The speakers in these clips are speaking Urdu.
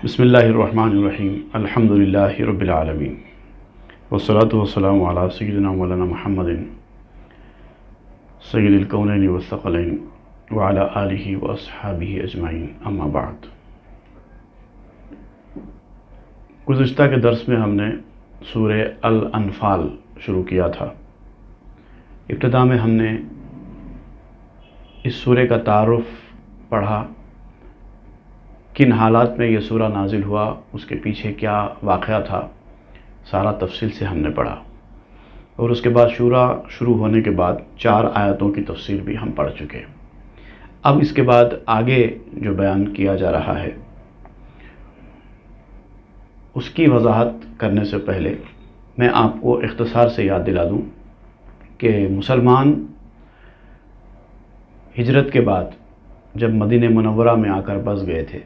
بسم اللہ الرحمن الرحیم الحمد للہ رب العالمین والصلاة والسلام علی سیدنا مولانا محمد سید الکونین والثقلین وعلی آلہ واصحابہ اجمعین اما بعد۔ گزشتہ کے درس میں ہم نے سورہ الانفال شروع کیا تھا۔ ابتدا میں ہم نے اس سورہ کا تعارف پڑھا، کن حالات میں یہ سورہ نازل ہوا، اس کے پیچھے کیا واقعہ تھا، سارا تفصیل سے ہم نے پڑھا، اور اس کے بعد سورہ شروع ہونے کے بعد 4 آیتوں کی تفصیل بھی ہم پڑھ چکے۔ اب اس کے بعد آگے جو بیان کیا جا رہا ہے اس کی وضاحت کرنے سے پہلے میں آپ کو اختصار سے یاد دلا دوں کہ مسلمان ہجرت کے بعد جب مدینہ منورہ میں آ کر بس گئے تھے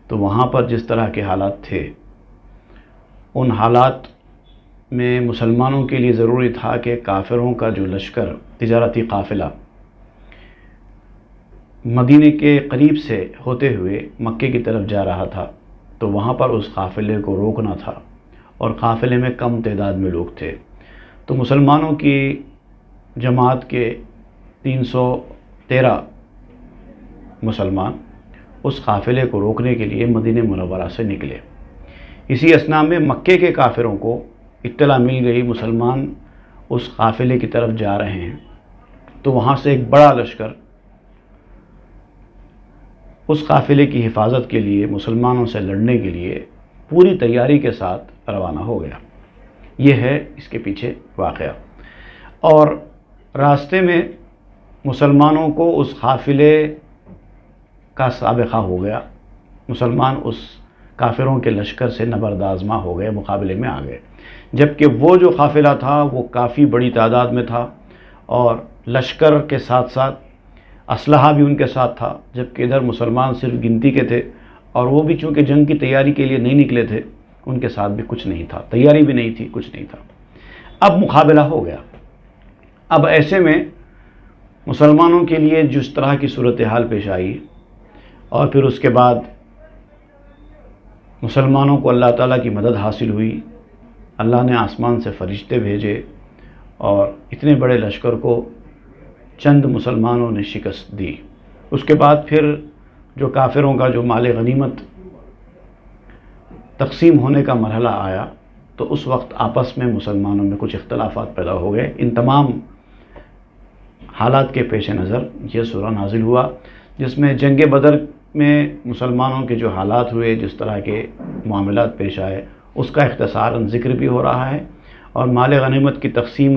تو وہاں پر جس طرح کے حالات تھے، ان حالات میں مسلمانوں کے لیے ضروری تھا کہ کافروں کا جو لشکر تجارتی قافلہ مدینے کے قریب سے ہوتے ہوئے مکے کی طرف جا رہا تھا تو وہاں پر اس قافلے کو روکنا تھا، اور قافلے میں کم تعداد میں لوگ تھے، تو مسلمانوں کی جماعت کے 313 مسلمان اس قافلے کو روکنے کے لیے مدینہ منورہ سے نکلے۔ اسی اثناء میں مکے کے کافروں کو اطلاع مل گئی مسلمان اس قافلے کی طرف جا رہے ہیں، تو وہاں سے ایک بڑا لشکر اس قافلے کی حفاظت کے لیے، مسلمانوں سے لڑنے کے لیے پوری تیاری کے ساتھ روانہ ہو گیا۔ یہ ہے اس کے پیچھے واقعہ۔ اور راستے میں مسلمانوں کو اس قافلے کا سابقہ ہو گیا، مسلمان اس کافروں کے لشکر سے نبرد آزما ہو گئے، مقابلے میں آ گئے، جبکہ وہ جو قافلہ تھا وہ کافی بڑی تعداد میں تھا، اور لشکر کے ساتھ ساتھ اسلحہ بھی ان کے ساتھ تھا، جبکہ ادھر مسلمان صرف گنتی کے تھے، اور وہ بھی چونکہ جنگ کی تیاری کے لیے نہیں نکلے تھے، ان کے ساتھ بھی کچھ نہیں تھا، تیاری بھی نہیں تھی، کچھ نہیں تھا۔ اب مقابلہ ہو گیا۔ اب ایسے میں مسلمانوں کے لیے جس طرح کی صورتحال پیش آئی، اور پھر اس کے بعد مسلمانوں کو اللہ تعالیٰ کی مدد حاصل ہوئی، اللہ نے آسمان سے فرشتے بھیجے اور اتنے بڑے لشکر کو چند مسلمانوں نے شکست دی۔ اس کے بعد پھر جو کافروں کا جو مال غنیمت تقسیم ہونے کا مرحلہ آیا تو اس وقت آپس میں مسلمانوں میں کچھ اختلافات پیدا ہو گئے۔ ان تمام حالات کے پیش نظر یہ سورہ نازل ہوا، جس میں جنگ بدر میں مسلمانوں کے جو حالات ہوئے، جس طرح کے معاملات پیش آئے، اس کا اختصاراً ذکر بھی ہو رہا ہے، اور مال غنیمت کی تقسیم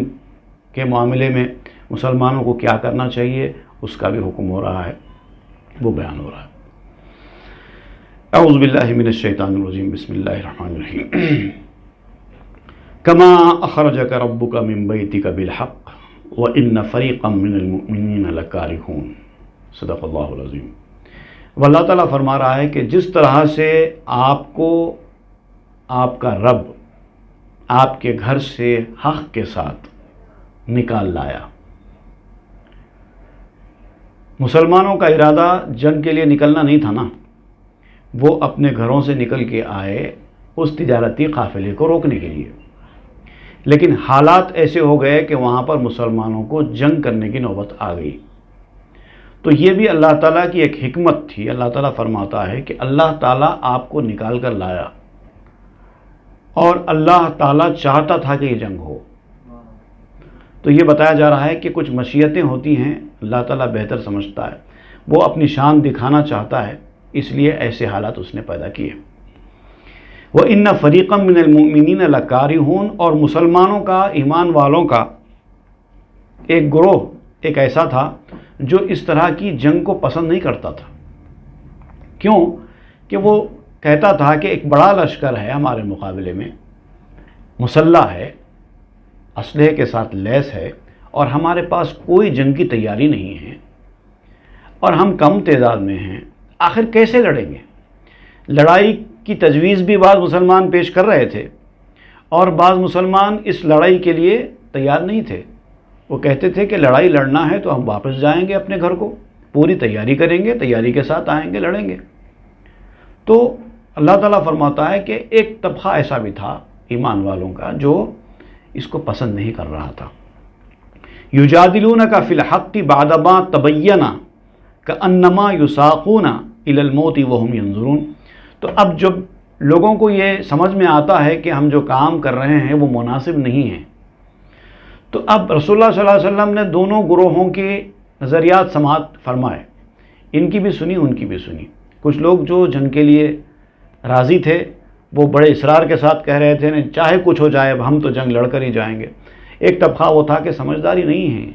کے معاملے میں مسلمانوں کو کیا کرنا چاہیے اس کا بھی حکم ہو رہا ہے، وہ بیان ہو رہا ہے۔ اعوذ باللہ من الشیطان الرجیم، بسم اللہ الرحمن الرحیم۔ کما اخرجک ربک من بیتک بالحق وان فریقا من المؤمنین لکارہون، صدق اللہ العظیم۔ وہ اللہ تعالیٰ فرما رہا ہے کہ جس طرح سے آپ کو آپ کا رب آپ کے گھر سے حق کے ساتھ نکال لایا۔ مسلمانوں کا ارادہ جنگ کے لیے نکلنا نہیں تھا نا، وہ اپنے گھروں سے نکل کے آئے اس تجارتی قافلے کو روکنے کے لیے، لیکن حالات ایسے ہو گئے کہ وہاں پر مسلمانوں کو جنگ کرنے کی نوبت آ گئی۔ تو یہ بھی اللہ تعالیٰ کی ایک حکمت تھی۔ اللہ تعالیٰ فرماتا ہے کہ اللہ تعالیٰ آپ کو نکال کر لایا، اور اللہ تعالیٰ چاہتا تھا کہ یہ جنگ ہو۔ تو یہ بتایا جا رہا ہے کہ کچھ مشیتیں ہوتی ہیں، اللہ تعالیٰ بہتر سمجھتا ہے، وہ اپنی شان دکھانا چاہتا ہے، اس لیے ایسے حالات اس نے پیدا کیے۔ وَإِنَّ فَرِيقًا مِّنَ الْمُؤْمِنِينَ لَكَارِهُونَ، اور مسلمانوں کا، ایمان والوں کا ایک گروہ ایک ایسا تھا جو اس طرح کی جنگ کو پسند نہیں کرتا تھا۔ کیوں کہ وہ کہتا تھا کہ ایک بڑا لشکر ہے ہمارے مقابلے میں، مسلح ہے، اسلحے کے ساتھ لیس ہے، اور ہمارے پاس کوئی جنگ کی تیاری نہیں ہے، اور ہم کم تعداد میں ہیں، آخر کیسے لڑیں گے؟ لڑائی کی تجویز بھی بعض مسلمان پیش کر رہے تھے، اور بعض مسلمان اس لڑائی کے لیے تیار نہیں تھے۔ وہ کہتے تھے کہ لڑائی لڑنا ہے تو ہم واپس جائیں گے اپنے گھر کو، پوری تیاری کریں گے، تیاری کے ساتھ آئیں گے، لڑیں گے۔ تو اللہ تعالیٰ فرماتا ہے کہ ایک طبقہ ایسا بھی تھا ایمان والوں کا جو اس کو پسند نہیں کر رہا تھا. یجادلونک فی الحق بعد ما تبین کأنما یساقون الی الموت وہم ینظرون. تو اب جب لوگوں کو یہ سمجھ میں آتا ہے کہ ہم جو کام کر رہے ہیں وہ مناسب نہیں ہے، تو اب رسول اللہ صلی اللہ علیہ وسلم نے دونوں گروہوں کے نظریات سماعت فرمائے، ان کی بھی سنی ان کی بھی سنی. کچھ لوگ جو جنگ کے لیے راضی تھے وہ بڑے اصرار کے ساتھ کہہ رہے تھے نہیں چاہے کچھ ہو جائے اب ہم تو جنگ لڑ کر ہی جائیں گے. ایک طبقہ وہ تھا کہ سمجھداری نہیں ہے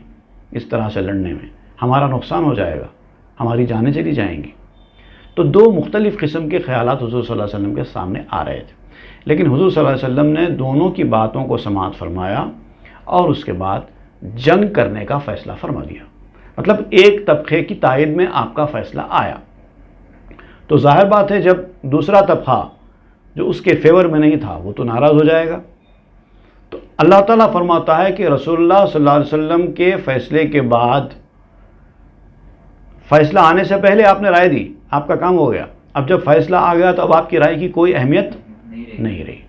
اس طرح سے لڑنے میں، ہمارا نقصان ہو جائے گا، ہماری جانیں چلی جائیں گی. تو دو مختلف قسم کے خیالات حضور صلی اللہ علیہ وسلم کے سامنے آ رہے تھے، لیکن حضور صلی اللہ علیہ وسلم نے دونوں کی باتوں کو سماعت فرمایا اور اس کے بعد جنگ کرنے کا فیصلہ فرما دیا. مطلب ایک طبقے کی تائید میں آپ کا فیصلہ آیا. تو ظاہر بات ہے جب دوسرا طبقہ جو اس کے فیور میں نہیں تھا وہ تو ناراض ہو جائے گا. تو اللہ تعالیٰ فرماتا ہے کہ رسول اللہ صلی اللہ علیہ وسلم کے فیصلے کے بعد، فیصلہ آنے سے پہلے آپ نے رائے دی، آپ کا کام ہو گیا. اب جب فیصلہ آ گیا تو اب آپ کی رائے کی کوئی اہمیت نہیں رہی.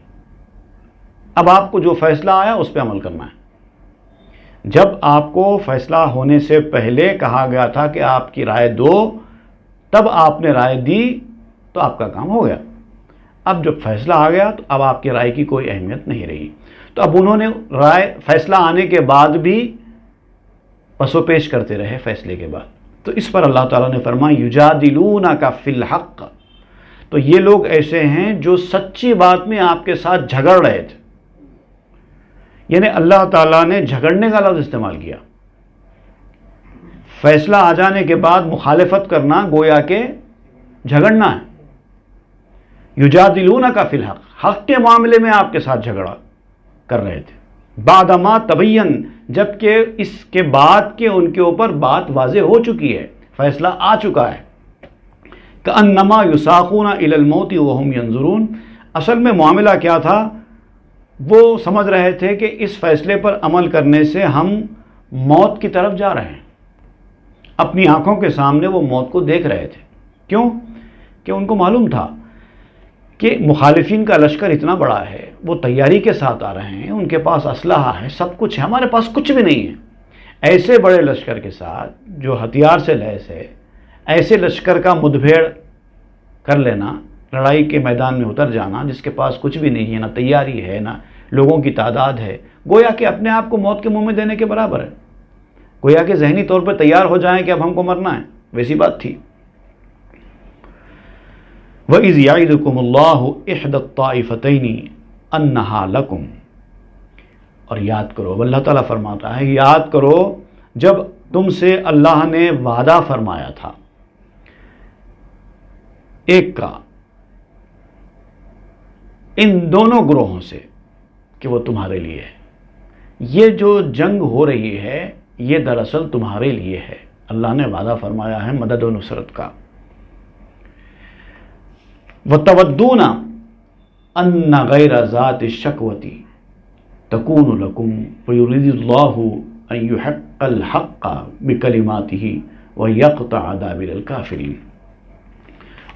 اب آپ کو جو فیصلہ آیا اس پہ عمل کرنا ہے. جب آپ کو فیصلہ ہونے سے پہلے کہا گیا تھا کہ آپ کی رائے دو، تب آپ نے رائے دی تو آپ کا کام ہو گیا. اب جب فیصلہ آ گیا تو اب آپ کی رائے کی کوئی اہمیت نہیں رہی. تو اب انہوں نے رائے فیصلہ آنے کے بعد بھی پس و پیش کرتے رہے فیصلے کے بعد. تو اس پر اللہ تعالیٰ نے فرمایا یجادلونک فی الحق. تو یہ لوگ ایسے ہیں جو سچی بات میں آپ کے ساتھ جھگڑ رہے تھے، یعنی اللہ تعالیٰ نے جھگڑنے کا لفظ استعمال کیا. فیصلہ آ جانے کے بعد مخالفت کرنا گویا کہ جھگڑنا ہے. یجادلونک فی الحق، حق کے معاملے میں آپ کے ساتھ جھگڑا کر رہے تھے. بعد ما تبین، جبکہ اس کے بعد کہ ان کے اوپر بات واضح ہو چکی ہے، فیصلہ آ چکا ہے. کأنما یساقون الی الموت وہم ینظرون. اصل میں معاملہ کیا تھا، وہ سمجھ رہے تھے کہ اس فیصلے پر عمل کرنے سے ہم موت کی طرف جا رہے ہیں. اپنی آنکھوں کے سامنے وہ موت کو دیکھ رہے تھے. کیوں کہ ان کو معلوم تھا کہ مخالفین کا لشکر اتنا بڑا ہے، وہ تیاری کے ساتھ آ رہے ہیں، ان کے پاس اسلحہ ہے، سب کچھ ہے، ہمارے پاس کچھ بھی نہیں ہے. ایسے بڑے لشکر کے ساتھ جو ہتھیار سے لیس ہے، ایسے لشکر کا مدبھیڑ کر لینا، لڑائی کے میدان میں اتر جانا جس کے پاس کچھ بھی نہیں ہے، نہ تیاری ہے نہ لوگوں کی تعداد ہے، گویا کہ اپنے آپ کو موت کے منہ میں دینے کے برابر ہے. گویا کہ ذہنی طور پر تیار ہو جائیں کہ اب ہم کو مرنا ہے، ویسی بات تھی. وَإِذْ يَعِدُكُمُ اللَّهُ إِحْدَى الطَّائِفَتَيْنِ أَنَّهَا لَكُمْ. اور یاد کرو، اللہ تعالیٰ فرماتا ہے یاد کرو جب تم سے اللہ نے وعدہ فرمایا تھا ایک کا، ان دونوں گروہوں سے کہ وہ تمہارے لیے ہے. یہ جو جنگ ہو رہی ہے یہ دراصل تمہارے لیے ہے. اللہ نے وعدہ فرمایا ہے مدد و نصرت کا. وَتَوَدُّونَ أَنَّ غَيْرَ ذَاتِ الشَّكْوَةِ تَكُونُ لَكُمْ وَيُرِيدُ اللَّهُ أَن يُحِقَّ الْحَقَّ بِكَلِمَاتِهِ وَيَقْطَعَ دَابِرَ الْكَافِرِينَ.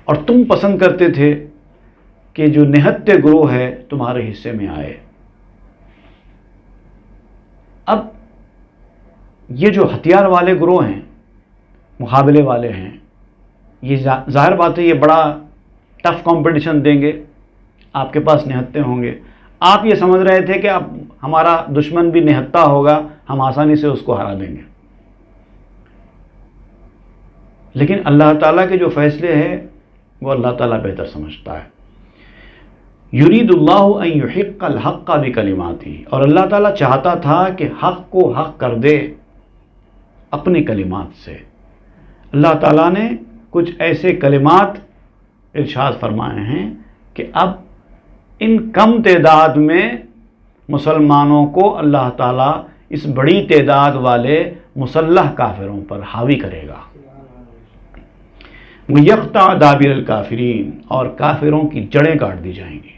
اور تم پسند کرتے تھے کہ جو نہتے گروہ ہے تمہارے حصے میں آئے. اب یہ جو ہتھیار والے گروہ ہیں، مقابلے والے ہیں، یہ ظاہر بات ہے یہ بڑا ٹف کمپٹیشن دیں گے، آپ کے پاس نہتے ہوں گے. آپ یہ سمجھ رہے تھے کہ اب ہمارا دشمن بھی نہتا ہوگا، ہم آسانی سے اس کو ہرا دیں گے. لیکن اللہ تعالیٰ کے جو فیصلے ہیں وہ اللہ تعالیٰ بہتر سمجھتا ہے. یرید اللہ ان یحق الحق بکلماتہ. اور اللہ تعالیٰ چاہتا تھا کہ حق کو حق کر دے اپنے کلمات سے. اللہ تعالیٰ نے کچھ ایسے کلمات ارشاد فرمائے ہیں کہ اب ان کم تعداد میں مسلمانوں کو اللہ تعالیٰ اس بڑی تعداد والے مسلح کافروں پر حاوی کرے گا. وَيَقْطَعَ دَابِرَ الْكَافِرِينَ. اور کافروں کی جڑیں کاٹ دی جائیں گی.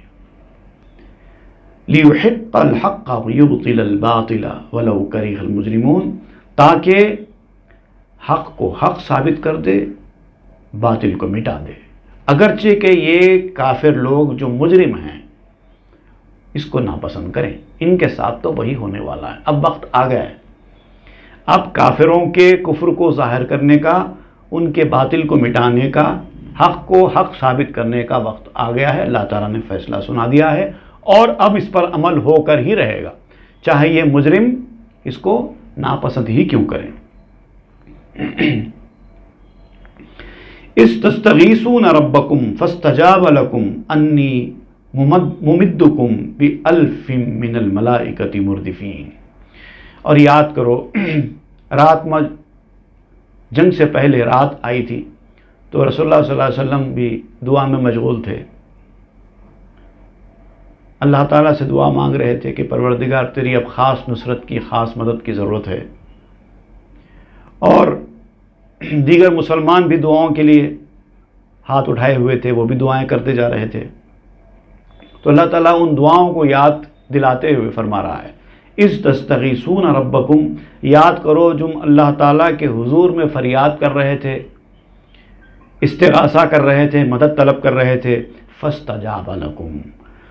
لِيُحِقَّ الْحَقَّ وَيُبْطِلَ الْبَاطِلَ وَلَوْ كَرِهَ الْمُجْرِمُونَ. تاکہ حق کو حق ثابت کر دے، باطل کو مٹا دے، اگرچہ کہ یہ کافر لوگ جو مجرم ہیں اس کو ناپسند کریں، ان کے ساتھ تو وہی ہونے والا ہے۔ اب وقت آ گیا ہے، اب کافروں کے کفر کو ظاہر کرنے کا، ان کے باطل کو مٹانے کا، حق کو حق ثابت کرنے کا وقت آ گیا ہے۔ اللہ تعالیٰ نے فیصلہ سنا دیا ہے اور اب اس پر عمل ہو کر ہی رہے گا، چاہے یہ مجرم اس کو ناپسند ہی کیوں کریں۔ استستغیثون ربکم فاستجاب لکم انی ممدکم بألف من الملائکۃ مردفین۔ اور یاد کرو رات میں جنگ سے پہلے رات آئی تھی تو رسول اللہ صلی اللہ علیہ وسلم بھی دعا میں مشغول تھے، اللہ تعالیٰ سے دعا مانگ رہے تھے کہ پروردگار تیری اب خاص نصرت کی، خاص مدد کی ضرورت ہے، اور دیگر مسلمان بھی دعاؤں کے لیے ہاتھ اٹھائے ہوئے تھے، وہ بھی دعائیں کرتے جا رہے تھے۔ تو اللہ تعالیٰ ان دعاؤں کو یاد دلاتے ہوئے فرما رہا ہے، اذ تستغیثون ربکم، یاد کرو جم اللہ تعالیٰ کے حضور میں فریاد کر رہے تھے، استغاثہ کر رہے تھے، مدد طلب کر رہے تھے، فاستجاب لکم،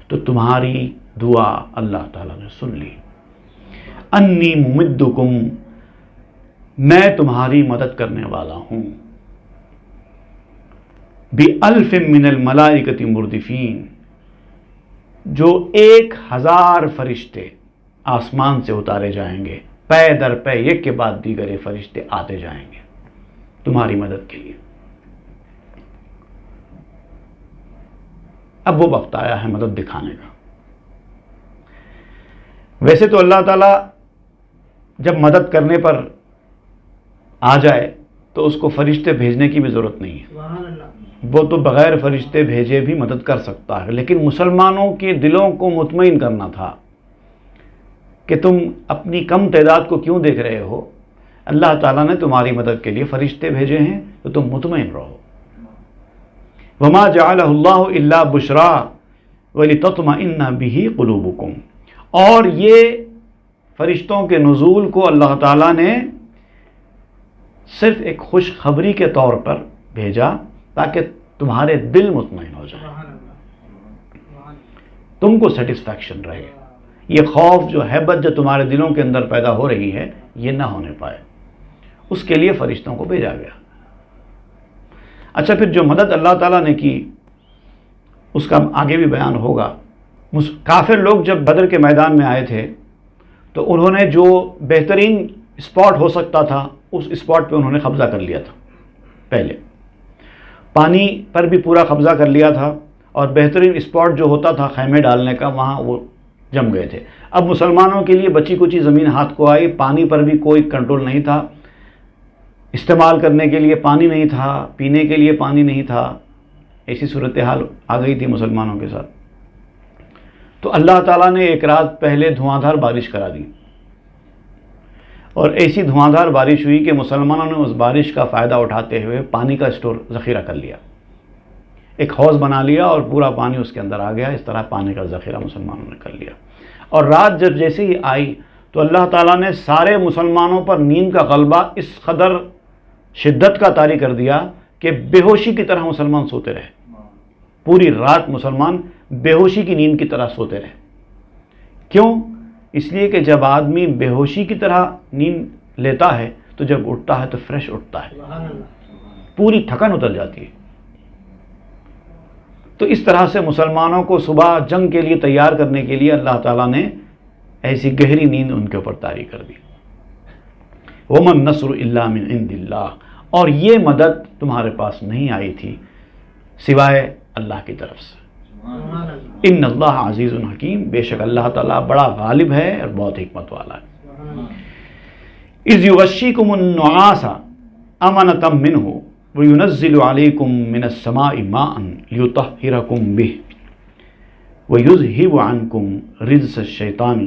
تو تمہاری دعا اللہ تعالیٰ نے سن لی۔ انی ممدکم، میں تمہاری مدد کرنے والا ہوں، بألف من الملائکۃ مردفین، جو 1000 فرشتے آسمان سے اتارے جائیں گے، پے در پے ایک کے بعد دیگر یہ فرشتے آتے جائیں گے تمہاری مدد کے لیے۔ اب وہ وقت آیا ہے مدد دکھانے کا۔ ویسے تو اللہ تعالیٰ جب مدد کرنے پر آ جائے تو اس کو فرشتے بھیجنے کی بھی ضرورت نہیں ہے، وہ تو بغیر فرشتے بھیجے بھی مدد کر سکتا ہے، لیکن مسلمانوں کے دلوں کو مطمئن کرنا تھا کہ تم اپنی کم تعداد کو کیوں دیکھ رہے ہو، اللہ تعالیٰ نے تمہاری مدد کے لیے فرشتے بھیجے ہیں، تو تم مطمئن رہو۔ وما جعلہ اللہ الا بشرا ولتطمئن بہ قلوبکم، اور یہ فرشتوں کے نزول کو اللہ تعالیٰ نے صرف ایک خوشخبری کے طور پر بھیجا تاکہ تمہارے دل مطمئن ہو جائیں، تم کو سیٹسفیکشن رہے، یہ خوف جو ہیبت جو تمہارے دلوں کے اندر پیدا ہو رہی ہے یہ نہ ہونے پائے، اس کے لیے فرشتوں کو بھیجا گیا۔ اچھا، پھر جو مدد اللہ تعالیٰ نے کی اس کا آگے بھی بیان ہوگا۔ کافر لوگ جب بدر کے میدان میں آئے تھے تو انہوں نے جو بہترین اسپاٹ ہو سکتا تھا اس اسپاٹ پہ انہوں نے قبضہ کر لیا تھا، پہلے پانی پر بھی پورا قبضہ کر لیا تھا، اور بہترین اسپاٹ جو ہوتا تھا خیمے ڈالنے کا وہاں وہ جم گئے تھے۔ اب مسلمانوں کے لیے بچی کچی زمین ہاتھ کو آئی، پانی پر بھی کوئی کنٹرول نہیں تھا، استعمال کرنے کے لیے پانی نہیں تھا، پینے کے لیے پانی نہیں تھا، ایسی صورتحال آ گئی تھی مسلمانوں کے ساتھ۔ تو اللہ تعالیٰ نے ایک رات پہلے دھواں بارش کرا دی، اور ایسی دھواں بارش ہوئی کہ مسلمانوں نے اس بارش کا فائدہ اٹھاتے ہوئے پانی کا اسٹور ذخیرہ کر لیا، ایک حوض بنا لیا اور پورا پانی اس کے اندر آ گیا۔ اس طرح پانی کا ذخیرہ مسلمانوں نے کر لیا، اور رات جب جیسے ہی آئی تو اللہ تعالیٰ نے سارے مسلمانوں پر نیند کا غلبہ اس قدر شدت کا طاری کر دیا کہ بے ہوشی کی طرح مسلمان سوتے رہے، پوری رات مسلمان بے ہوشی کی نیند کی طرح سوتے رہے۔ کیوں؟ اس لیے کہ جب آدمی بے ہوشی کی طرح نیند لیتا ہے تو جب اٹھتا ہے تو فریش اٹھتا ہے، پوری تھکن اتر جاتی ہے۔ تو اس طرح سے مسلمانوں کو صبح جنگ کے لیے تیار کرنے کے لیے اللہ تعالیٰ نے ایسی گہری نیند ان کے اوپر طاری کر دی۔ وَمَا النَّصْرُ إِلَّا مِنْ عِنْدِ اللَّهِ، اور یہ مدد تمہارے پاس نہیں آئی تھی سوائے اللہ کی طرف سے۔ ان اللہ عزیز حکیم، بے شک اللہ تعالیٰ بڑا غالب ہے اور بہت حکمت والا ہے۔ اذ یغشیکم النعاس امنۃ منہ وینزل علیکم من السماء ماء لیطہرکم بہ ویذہب عنکم رجس الشیطان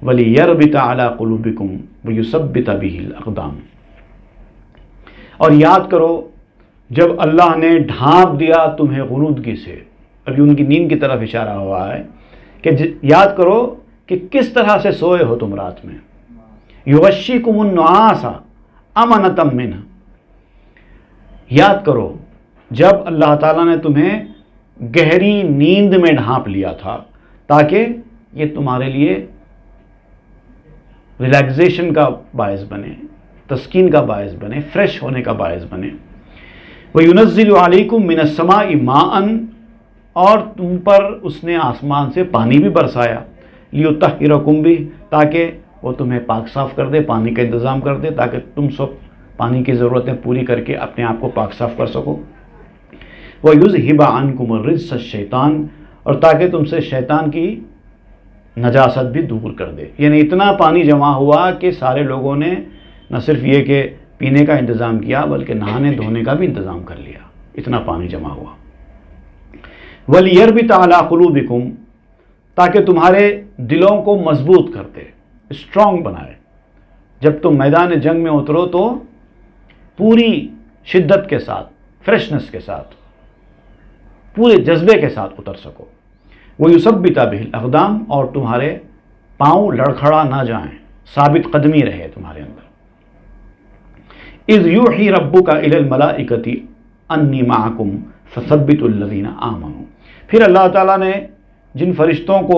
ولیربط علی قلوبکم ویثبت بہ الاقدام۔ اور یاد کرو جب اللہ نے ڈھانپ دیا تمہیں غنودگی سے، ابھی ان کی نیند کی طرف اشارہ ہوا ہے کہ یاد کرو کہ کس طرح سے سوئے ہو تم رات میں۔ یغشیکم النعاس امنۃ منہ، یاد کرو جب اللہ تعالیٰ نے تمہیں گہری نیند میں ڈھانپ لیا تھا تاکہ یہ تمہارے لیے ریلیکسیشن کا باعث بنے، تسکین کا باعث بنے، فریش ہونے کا باعث بنے۔ وَيُنَزِّلُ عَلَيْكُم مِّنَ السَّمَاءِ مَاءً، اور تم پر اس نے آسمان سے پانی بھی برسایا، لِيُطَهِّرَكُم بِهِ، تاکہ وہ تمہیں پاک صاف کر دے، پانی کا انتظام کر دے تاکہ تم سب پانی کی ضرورتیں پوری کر کے اپنے آپ کو پاک صاف کر سکو۔ وَيُذْهِبَ عَنْكُمُ الرِّجْسَ الشَّيْطَانَ، اور تاکہ تم سے شیطان کی نجاست بھی دور کر دے۔ یعنی اتنا پانی جمع ہوا کہ سارے لوگوں نے نہ صرف یہ کہ پینے کا انتظام کیا بلکہ نہانے دھونے کا بھی انتظام کر لیا، اتنا پانی جمع ہوا۔ وَلِيَرْبِطَ عَلَىٰ قُلُوبِكُمْ، تاکہ تمہارے دلوں کو مضبوط کر دے، اسٹرانگ بنائے۔ جب تم میدان جنگ میں اترو تو پوری شدت کے ساتھ، فریشنس کے ساتھ، پورے جذبے کے ساتھ اتر سکو۔ وَيُثَبِّتَ بِهِ الْأَقْدَامَ، اور تمہارے پاؤں لڑکھڑا نہ جائیں، ثابت قدمی رہے تمہارے اندر۔ اِذْ يُوحِي رَبُّكَ إِلَى الْمَلَائِكَةِ أَنِّي مَعَكُمْ فَثَبِّتُوا الَّذِينَ آمَنُوا، پھر اللہ تعالیٰ نے جن فرشتوں کو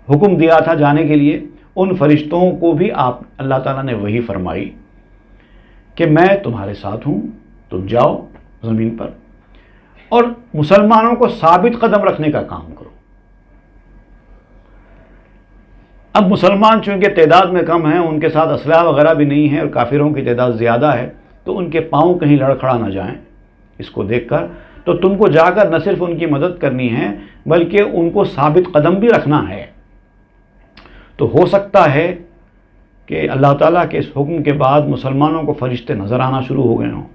حکم دیا تھا جانے کے لیے، ان فرشتوں کو بھی اللہ تعالیٰ نے وحی فرمائی کہ میں تمہارے ساتھ ہوں، تم جاؤ زمین پر اور مسلمانوں کو ثابت قدم رکھنے کا کام کرو۔ اب مسلمان چونکہ تعداد میں کم ہیں، ان کے ساتھ اسلحہ وغیرہ بھی نہیں ہے اور کافروں کی تعداد زیادہ ہے، تو ان کے پاؤں کہیں لڑکھڑا نہ جائیں۔ اس کو دیکھ کر تو تم کو جا کر نہ صرف ان کی مدد کرنی ہے بلکہ ان کو ثابت قدم بھی رکھنا ہے۔ تو ہو سکتا ہے کہ اللہ تعالیٰ کے اس حکم کے بعد مسلمانوں کو فرشتے نظر آنا شروع ہو گئے ہوں،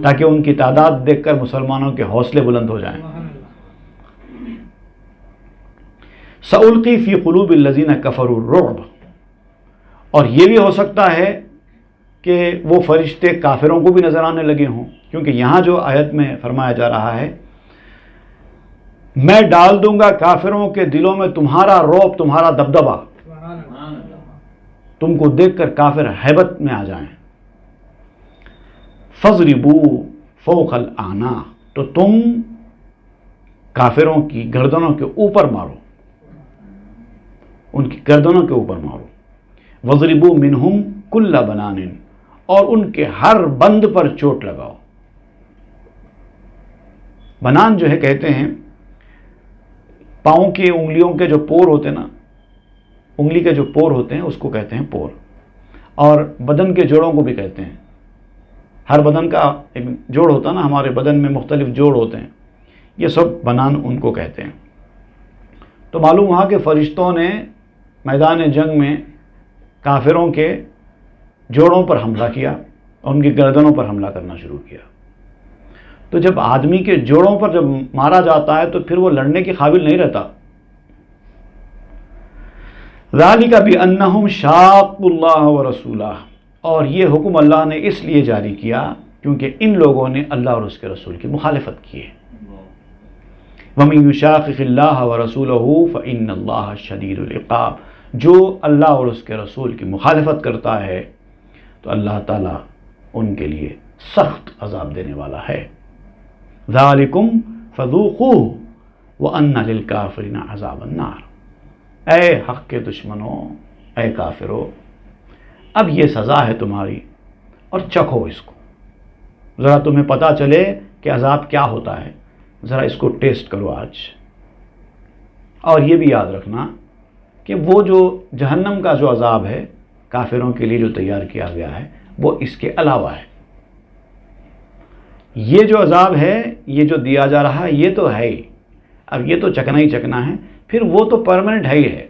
تاکہ ان کی تعداد دیکھ کر مسلمانوں کے حوصلے بلند ہو جائیں۔ سألقی فی قلوب الذین کفروا الرعب، اور یہ بھی ہو سکتا ہے کہ وہ فرشتے کافروں کو بھی نظر آنے لگے ہوں، کیونکہ یہاں جو آیت میں فرمایا جا رہا ہے، میں ڈال دوں گا کافروں کے دلوں میں تمہارا رعب، تمہارا دبدبہ، تم کو دیکھ کر کافر ہیبت میں آ جائیں۔ فَاضْرِبُوا فَوْقَ الْأَعْنَاقِ، تو تم کافروں کی گردنوں کے اوپر مارو، ان کی گردنوں کے اوپر مارو۔ وَاضْرِبُوا مِنْهُمْ كُلَّ بَنَانٍ، اور ان کے ہر بند پر چوٹ لگاؤ۔ بنان جو ہے کہتے ہیں پاؤں کی انگلیوں کے جو پور ہوتے ہیں نا، انگلی کے جو پور ہوتے ہیں اس کو کہتے ہیں پور، اور بدن کے جوڑوں کو بھی کہتے ہیں۔ ہر بدن کا ایک جوڑ ہوتا ہے نا، ہمارے بدن میں مختلف جوڑ ہوتے ہیں، یہ سب بنان ان کو کہتے ہیں۔ تو معلوم ہوا کہ فرشتوں نے میدان جنگ میں کافروں کے جوڑوں پر حملہ کیا اور ان کی گردنوں پر حملہ کرنا شروع کیا۔ تو جب آدمی کے جوڑوں پر جب مارا جاتا ہے تو پھر وہ لڑنے کے قابل نہیں رہتا۔ ذَلِكَ بِأَنَّهُمْ شَاقُّوا اللَّهَ وَرَسُولَهُ، اور یہ حکم اللہ نے اس لیے جاری کیا کیونکہ ان لوگوں نے اللہ اور اس کے رسول کی مخالفت کی ہے۔ وَمَن يُشَاقِقِ اللَّهَ وَرَسُولَهُ فَإِنَّ اللَّهَ شَدِيدُ الْعِقَابِ، جو اللہ اور اس کے رسول کی مخالفت کرتا ہے تو اللہ تعالیٰ ان کے لیے سخت عذاب دینے والا ہے۔ ذَلِكُمْ فَذُوقُوهُ وَأَنَّ لِلْكَافِرِينَ عَذَابَ النَّارِ، اے حق کے دشمنوں، اے کافروں، اب یہ سزا ہے تمہاری اور چکھو اس کو، ذرا تمہیں پتہ چلے کہ عذاب کیا ہوتا ہے، ذرا اس کو ٹیسٹ کرو آج۔ اور یہ بھی یاد رکھنا کہ وہ جو جہنم کا جو عذاب ہے کافروں کے لیے جو تیار کیا گیا ہے وہ اس کے علاوہ ہے۔ یہ جو عذاب ہے، یہ جو دیا جا رہا ہے، یہ تو ہے ہی، اب یہ تو چکنا ہی چکنا ہے، پھر وہ تو پرماننٹ ہے ہی ہے،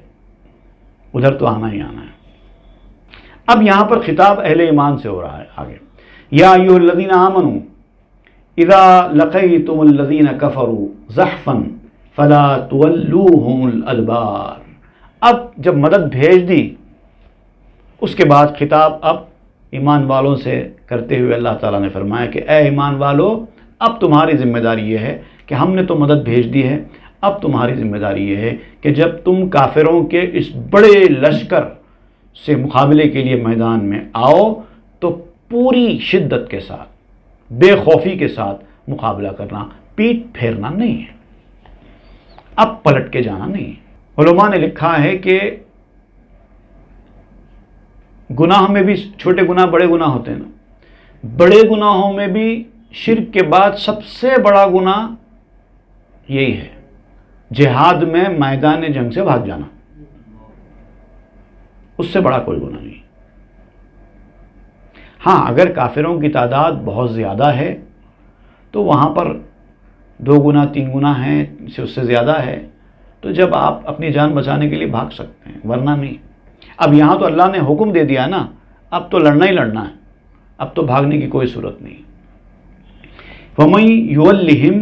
ادھر تو آنا ہی آنا ہے۔ اب یہاں پر خطاب اہل ایمان سے ہو رہا ہے آگے۔ یا ایھا الذین آمنوا اذا لقیتم الذین کفروا زحفا فلا تولوہم الادبار، اب جب مدد بھیج دی اس کے بعد خطاب اب ایمان والوں سے کرتے ہوئے اللہ تعالیٰ نے فرمایا کہ اے ایمان والو، اب تمہاری ذمہ داری یہ ہے کہ ہم نے تو مدد بھیج دی ہے، اب تمہاری ذمہ داری یہ ہے کہ جب تم کافروں کے اس بڑے لشکر سے مقابلے کے لیے میدان میں آؤ تو پوری شدت کے ساتھ، بے خوفی کے ساتھ مقابلہ کرنا، پیٹ پھیرنا نہیں ہے، اب پلٹ کے جانا نہیں ہے۔ علماء نے لکھا ہے کہ گناہ میں بھی چھوٹے گناہ بڑے گناہ ہوتے ہیں نا، بڑے گناہوں میں بھی شرک کے بعد سب سے بڑا گناہ یہی ہے، جہاد میں میدان جنگ سے بھاگ جانا، اس سے بڑا کوئی گناہ نہیں۔ ہاں اگر کافروں کی تعداد بہت زیادہ ہے تو وہاں پر 2 گنا 3 گنا ہیں، اس سے زیادہ ہے، تو جب آپ اپنی جان بچانے کے لیے بھاگ سکتے ہیں، ورنہ نہیں۔ اب یہاں تو اللہ نے حکم دے دیا نا، اب تو لڑنا ہی لڑنا ہے، اب تو بھاگنے کی کوئی صورت نہیں۔ وَمَن يُوَلِّهِمْ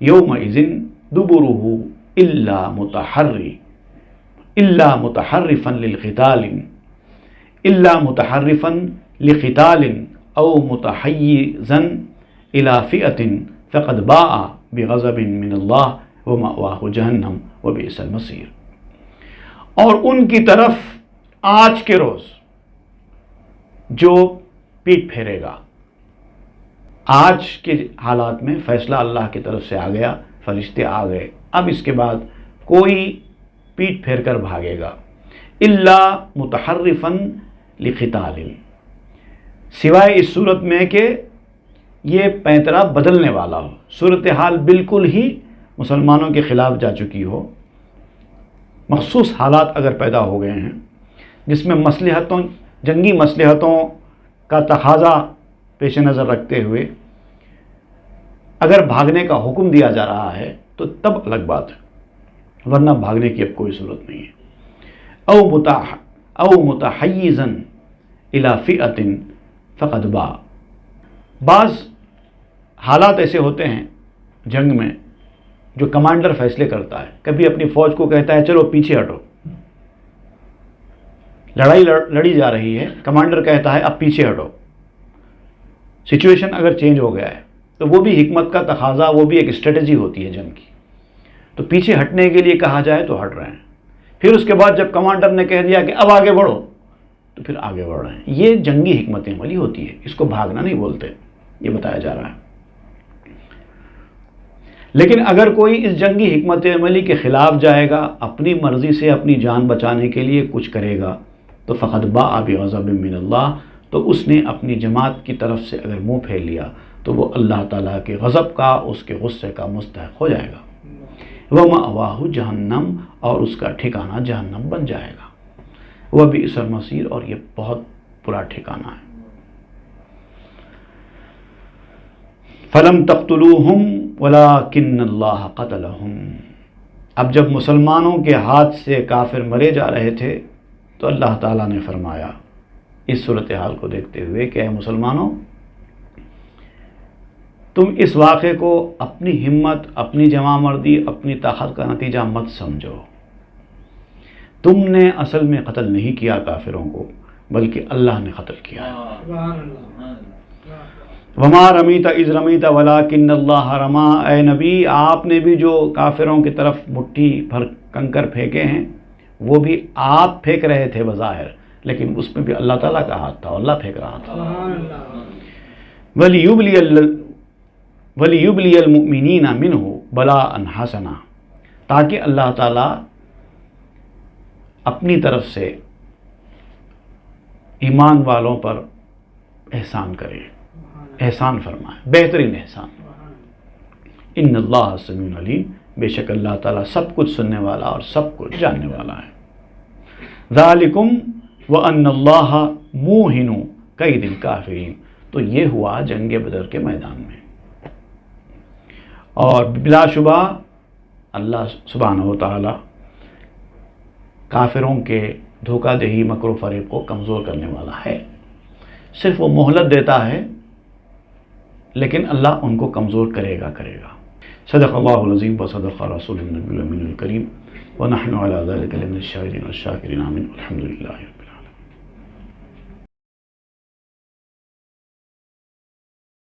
يَوْمَئِذٍ دُبُرُهُ إِلَّا مُتَحَرِّفًا لِقِتَالٍ أَوْ مُتَحَيِّزًا إِلَى فِئَةٍ فَقَدْ بَاءَ بِغَضَبٍ مِّنَ اللَّهِ وَمَأْوَاهُ جَهَنَّمُ وَبِئْسَ الْمَصِيرُ۔ اور ان کی طرف آج کے روز جو پیٹ پھیرے گا، آج کے حالات میں فیصلہ اللہ کی طرف سے آ گیا، فرشتے آ گئے، اب اس کے بعد کوئی پیٹ پھیر کر بھاگے گا، الا متحرفا لقتال، سوائے اس صورت میں کہ یہ پینترا بدلنے والا ہو، صورتحال بالکل ہی مسلمانوں کے خلاف جا چکی ہو، مخصوص حالات اگر پیدا ہو گئے ہیں جس میں جنگی مصلحتوں کا تقاضا پیش نظر رکھتے ہوئے اگر بھاگنے کا حکم دیا جا رہا ہے تو تب الگ بات ہے، ورنہ بھاگنے کی اب کوئی صورت نہیں ہے۔ او متحیزا الی فئۃ فقد باء، بعض حالات ایسے ہوتے ہیں جنگ میں جو کمانڈر فیصلے کرتا ہے، کبھی اپنی فوج کو کہتا ہے چلو پیچھے ہٹو، لڑائی لڑی جا رہی ہے، کمانڈر کہتا ہے اب پیچھے ہٹو، سچویشن اگر چینج ہو گیا ہے تو وہ بھی حکمت کا تقاضا، وہ بھی ایک اسٹریٹجی ہوتی ہے جنگ کی، تو پیچھے ہٹنے کے لیے کہا جائے تو ہٹ رہے ہیں، پھر اس کے بعد جب کمانڈر نے کہہ دیا کہ اب آگے بڑھو تو پھر آگے بڑھ رہے ہیں۔ یہ جنگی حکمت عملی ہوتی ہے، اس کو بھاگنا نہیں بولتے، یہ بتایا جا رہا ہے۔ لیکن اگر کوئی اس جنگی حکمت عملی کے خلاف جائے گا، اپنی مرضی سے اپنی جان بچانے کے لیے کچھ کرے گا، تو فقد باء بغضب من اللہ، تو اس نے اپنی جماعت کی طرف سے اگر منہ پھیر لیا تو وہ اللہ تعالیٰ کے غضب کا، اس کے غصے کا مستحق ہو جائے گا۔ وَمَأْوَاهُ جہنم، اور اس کا ٹھکانہ جہنم بن جائے گا۔ وَبِئْسَ الْمَصِيرُ، اور یہ بہت برا ٹھکانہ ہے۔ فَلَمْ تَقْتُلُوهُمْ وَلَٰكِنَّ اللَّهَ قَتَلَهُمْ، اب جب مسلمانوں کے ہاتھ سے کافر مرے جا رہے تھے تو اللہ تعالیٰ نے فرمایا اس صورتحال کو دیکھتے ہوئے کہ اے مسلمانوں، تم اس واقعے کو اپنی ہمت، اپنی جمع مردی، اپنی طاقت کا نتیجہ مت سمجھو، تم نے اصل میں قتل نہیں کیا کافروں کو، بلکہ اللہ نے قتل کیا ہے۔ وما رمیت اذ رمیت ولکن اللہ رما، اے نبی آپ نے بھی جو کافروں کی طرف مٹھی بھر کنکر پھینکے ہیں وہ بھی آپ پھینک رہے تھے بظاہر، لیکن اس میں بھی اللہ تعالیٰ کا ہاتھ تھا، اللہ پھینک رہا تھا۔ وَلِيُبْلِيَ الْمُؤْمِنِينَ مِنْهُ بَلَاءً حَسَنًا، تاکہ اللہ تعالیٰ اپنی طرف سے ایمان والوں پر احسان کرے، احسان فرمائے، بہترین احسان۔ ان اللہ سمیع علیم، بے شک اللہ تعالیٰ سب کچھ سننے والا اور سب کچھ جاننے والا ہے۔ ذالکم وان اللہ موہن کید الکافرین، تو یہ ہوا جنگ بدر کے میدان میں، اور بلا شبہ اللہ سبحانہ و تعالی کافروں کے دھوکہ دہی، مکر و فریب کو کمزور کرنے والا ہے، صرف وہ مہلت دیتا ہے لیکن اللہ ان کو کمزور کرے گا۔ صدق اللہ العظیم و صدق رسول النبی الامین الکریم، ونحن علی ذلک لمن الشاہدین والشاکرین، آمین، الحمد للہ۔